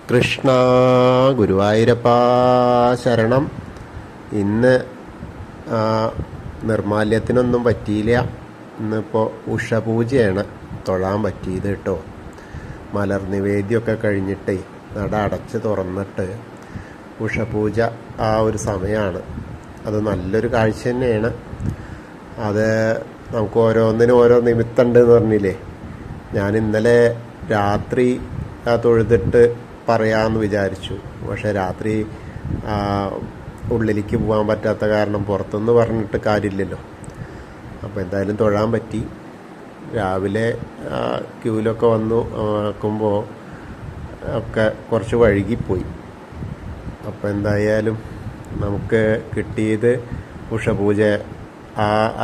കൃഷ്ണ ഗുരുവായൂരപ്പ ശരണം. ഇന്ന് നിർമാല്യത്തിനൊന്നും പറ്റിയില്ല. ഇന്നിപ്പോൾ ഉഷപൂജയാണ് തൊഴാൻ പറ്റിയത് കേട്ടോ. മലർ നിവേദ്യമൊക്കെ കഴിഞ്ഞിട്ടേ നട അടച്ച് തുറന്നിട്ട് ഉഷപൂജ ആ ഒരു സമയമാണ്. അത് നല്ലൊരു കാഴ്ച തന്നെയാണ്. അത് നമുക്ക് ഓരോന്നിനും ഓരോ നിമിത്തമുണ്ട് എന്ന് പറഞ്ഞില്ലേ. ഞാൻ ഇന്നലെ രാത്രി തൊഴുതിട്ട് പറയാമെന്ന് വിചാരിച്ചു. പക്ഷെ രാത്രി ഉള്ളിലേക്ക് പോകാൻ പറ്റാത്ത കാരണം പുറത്തുനിന്ന് പറഞ്ഞിട്ട് കാര്യമില്ലല്ലോ. അപ്പോൾ എന്തായാലും തൊഴാൻ പറ്റി. രാവിലെ ക്യൂലൊക്കെ വന്നു നോക്കുമ്പോൾ ഒക്കെ കുറച്ച് വഴുകിപ്പോയി. അപ്പോൾ എന്തായാലും നമുക്ക് കിട്ടിയത് ഉഷപൂജ.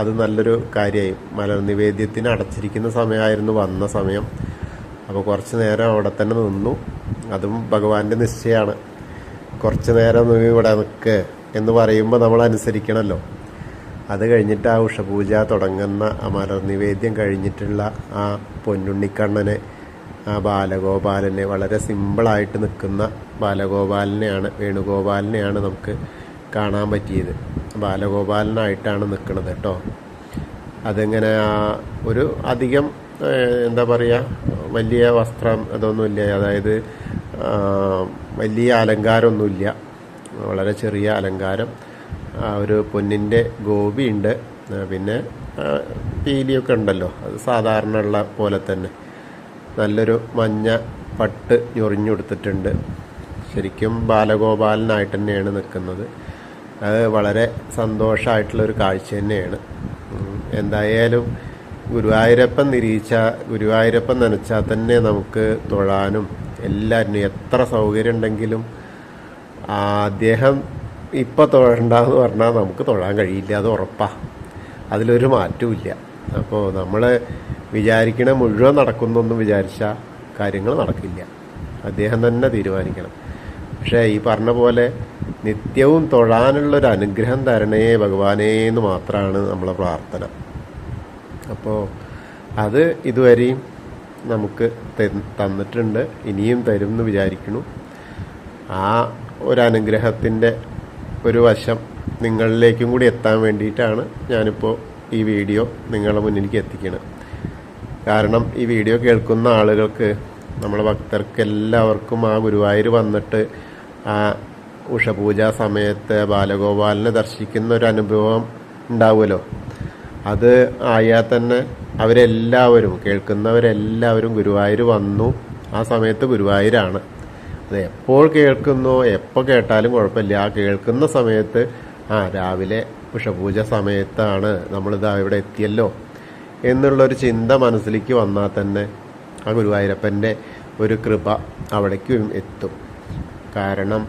അത് നല്ലൊരു കാര്യമായി. മലർ നിവേദ്യത്തിന് അടച്ചിരിക്കുന്ന സമയമായിരുന്നു വന്ന സമയം. അപ്പോൾ കുറച്ച് നേരം അവിടെ തന്നെ നിന്നു. അതും ഭഗവാന്റെ നിശ്ചയമാണ്. കുറച്ച് നേരം ഇവിടെ നിൽക്ക് എന്ന് പറയുമ്പോൾ നമ്മൾ അനുസരിക്കണമല്ലോ. അത് കഴിഞ്ഞിട്ട് ആ ഉഷപൂജ തുടങ്ങുന്ന ആ മലർ നിവേദ്യം കഴിഞ്ഞിട്ടുള്ള ആ പൊന്നുണ്ണിക്കണ്ണനെ, ആ ബാലഗോപാലനെ, വളരെ സിമ്പിളായിട്ട് നിൽക്കുന്ന ബാലഗോപാലനെയാണ്, വേണുഗോപാലനെയാണ് നമുക്ക് കാണാൻ പറ്റിയത്. ബാലഗോപാലനായിട്ടാണ് നിൽക്കുന്നത് കേട്ടോ. അതിങ്ങനെ ഒരു അധികം എന്താ പറയുക, വലിയ വസ്ത്രം അതൊന്നുമില്ല. അതായത് വലിയ അലങ്കാരമൊന്നുമില്ല, വളരെ ചെറിയ അലങ്കാരം. ഒരു പൊന്നിൻ്റെ ഗോപിയുണ്ട്, പിന്നെ പീലിയൊക്കെ ഉണ്ടല്ലോ, അത് സാധാരണ ഉള്ള പോലെ തന്നെ. നല്ലൊരു മഞ്ഞ പട്ട് ഞൊറിഞ്ഞെടുത്തിട്ടുണ്ട്. ശരിക്കും ബാലഗോപാലനായിട്ട് തന്നെയാണ് നിൽക്കുന്നത്. അത് വളരെ സന്തോഷമായിട്ടുള്ളൊരു കാഴ്ച തന്നെയാണ്. എന്തായാലും ഗുരുവായൂരപ്പൻ ഗുരുവായൂരപ്പൻ നനച്ചാൽ തന്നെ നമുക്ക് തൊഴാനും എല്ലാവരും എത്ര സൗകര്യം ഉണ്ടെങ്കിലും അദ്ദേഹം ഇപ്പം തൊഴണ്ടെന്ന് പറഞ്ഞാൽ നമുക്ക് തൊഴാൻ കഴിയില്ല, അത് ഉറപ്പാണ്. അതിലൊരു മാറ്റവും ഇല്ല. അപ്പോൾ നമ്മൾ വിചാരിക്കണ മുഴുവൻ നടക്കുന്നൊന്നും വിചാരിച്ചാൽ കാര്യങ്ങൾ നടക്കില്ല. അദ്ദേഹം തന്നെ തീരുമാനിക്കണം. പക്ഷേ ഈ പറഞ്ഞ പോലെ നിത്യവും തൊഴാനുള്ളൊരു അനുഗ്രഹം തരണേ ഭഗവാനേ എന്ന് മാത്രമാണ് നമ്മളെ പ്രാർത്ഥന. അപ്പോൾ അത് ഇതുവരെയും നമുക്ക് തന്നിട്ടുണ്ട്, ഇനിയും തരും എന്ന് വിചാരിക്കുന്നു. ആ ഒരു അനുഗ്രഹത്തിൻ്റെ ഒരു വശം നിങ്ങളിലേക്കും കൂടി എത്താൻ വേണ്ടിയിട്ടാണ് ഞാനിപ്പോൾ ഈ വീഡിയോ നിങ്ങളുടെ മുന്നിലേക്ക് എത്തിക്കുന്നത്. കാരണം ഈ വീഡിയോ കേൾക്കുന്ന ആളുകൾക്ക്, നമ്മളെ ഭക്തർക്ക് എല്ലാവർക്കും ആ ഗുരുവായൂർ വന്നിട്ട് ആ ഉഷപൂജ സമയത്ത് ബാലഗോപാലനെ ദർശിക്കുന്ന ഒരു അനുഭവം ഉണ്ടാവുമല്ലോ. അത് ആയാൽ തന്നെ അവരെല്ലാവരും, കേൾക്കുന്നവരെല്ലാവരും ഗുരുവായൂർ വന്നു. ആ സമയത്ത് ഗുരുവായൂരാണ്. അത് എപ്പോൾ കേൾക്കുന്നോ എപ്പോൾ കേട്ടാലും കുഴപ്പമില്ല. ആ കേൾക്കുന്ന സമയത്ത് രാവിലെ ഉഷപൂജ സമയത്താണ് നമ്മളിത് ഇവിടെ എത്തിയല്ലോ എന്നുള്ളൊരു ചിന്ത മനസ്സിലേക്ക് വന്നാൽ തന്നെ ആ ഗുരുവായൂരപ്പൻ്റെ ഒരു കൃപ അവിടേക്കും എത്തും. കാരണം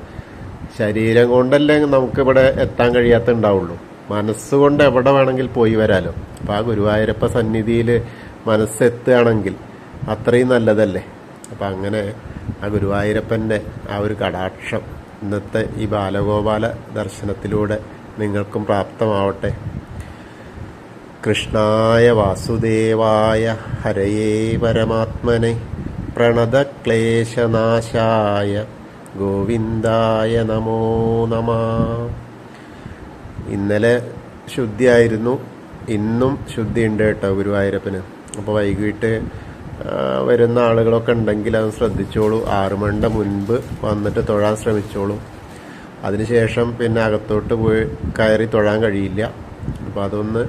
ശരീരം കൊണ്ടല്ലേ നമുക്കിവിടെ എത്താൻ കഴിയാത്തുണ്ടാവുള്ളൂ, മനസ്സുകൊണ്ട് എവിടെ വേണമെങ്കിൽ പോയി വരാലോ. അപ്പോൾ ആ ഗുരുവായൂരപ്പ സന്നിധിയിൽ മനസ്സെത്തുകയാണെങ്കിൽ അത്രയും നല്ലതല്ലേ. അപ്പം അങ്ങനെ ആ ഗുരുവായൂരപ്പൻ്റെ ആ ഒരു കടാക്ഷം ഇന്നത്തെ ഈ ബാലഗോപാല ദർശനത്തിലൂടെ നിങ്ങൾക്കും പ്രാപ്തമാവട്ടെ. കൃഷ്ണായ വാസുദേവായ ഹരയേ പരമാത്മനെ പ്രണതക്ലേശനാശായ ഗോവിന്ദായ നമോ നമഃ. ഇന്നലെ ശുദ്ധിയായിരുന്നു, ഇന്നും ശുദ്ധിയുണ്ട് കേട്ടോ ഗുരുവായൂരപ്പന്. അപ്പോൾ വൈകിട്ട് വരുന്ന ആളുകളൊക്കെ ഉണ്ടെങ്കിൽ അത് ശ്രദ്ധിച്ചോളൂ. 6 മണിയുടെ മുൻപ് വന്നിട്ട് തൊഴാൻ ശ്രമിച്ചോളൂ. അതിനുശേഷം പിന്നെ അകത്തോട്ട് പോയി കയറി തൊഴാൻ കഴിയില്ല. അപ്പോൾ അതൊന്ന്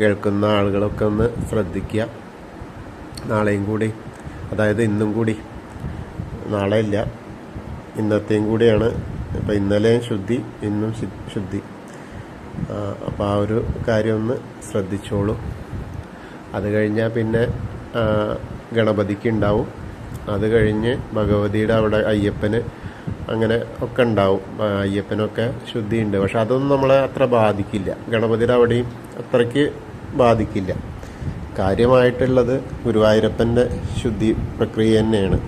കേൾക്കുന്ന ആളുകളൊക്കെ ഒന്ന് ശ്രദ്ധിക്കുക. നാളെയും കൂടി, അതായത് ഇന്നും കൂടി, നാളെ ഇല്ല, ഇന്നത്തെയും കൂടിയാണ്. അപ്പോൾ ഇന്നലെയും ശുദ്ധി, ഇന്നും ശുദ്ധി. അപ്പോൾ ആ ഒരു കാര്യം ഒന്ന് ശ്രദ്ധിച്ചോളൂ. അത് കഴിഞ്ഞാൽ പിന്നെ ഗണപതിക്ക് ഉണ്ടാവും. അത് കഴിഞ്ഞ് ഭഗവതിയുടെ അവിടെ അയ്യപ്പന് അങ്ങനെ ഒക്കെ ഉണ്ടാവും. അയ്യപ്പനൊക്കെ ശുദ്ധിയുണ്ട്. പക്ഷെ അതൊന്നും നമ്മളെ അത്ര ബാധിക്കില്ല. ഗണപതിയുടെ അവിടെയും അത്രയ്ക്ക് ബാധിക്കില്ല. കാര്യമായിട്ടുള്ളത് ഗുരുവായൂരപ്പൻ്റെ ശുദ്ധി പ്രക്രിയ തന്നെയാണ്.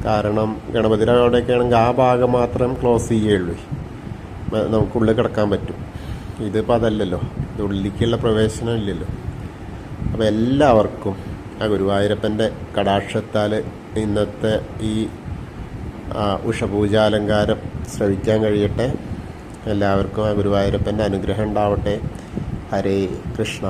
കാരണം ഗണപതിയുടെ അവിടെയൊക്കെ ആണെങ്കിൽ ആ ഭാഗം മാത്രം ക്ലോസ് ചെയ്യുകയുള്ളൂ, നമുക്കുള്ളിൽ കിടക്കാൻ പറ്റും. ഇതിപ്പോൾ അതല്ലല്ലോ, ഇത് ഉള്ളിലേക്കുള്ള പ്രവേശനം ഇല്ലല്ലോ. അപ്പോൾ എല്ലാവർക്കും ആ ഗുരുവായൂരപ്പൻ്റെ കടാക്ഷത്താൽ ഇന്നത്തെ ഈ ഉഷപൂജാലങ്കാരം ശ്രവിക്കാൻ കഴിയട്ടെ. എല്ലാവർക്കും ആ ഗുരുവായൂരപ്പൻ്റെ അനുഗ്രഹം ഉണ്ടാവട്ടെ. ഹരേ കൃഷ്ണ.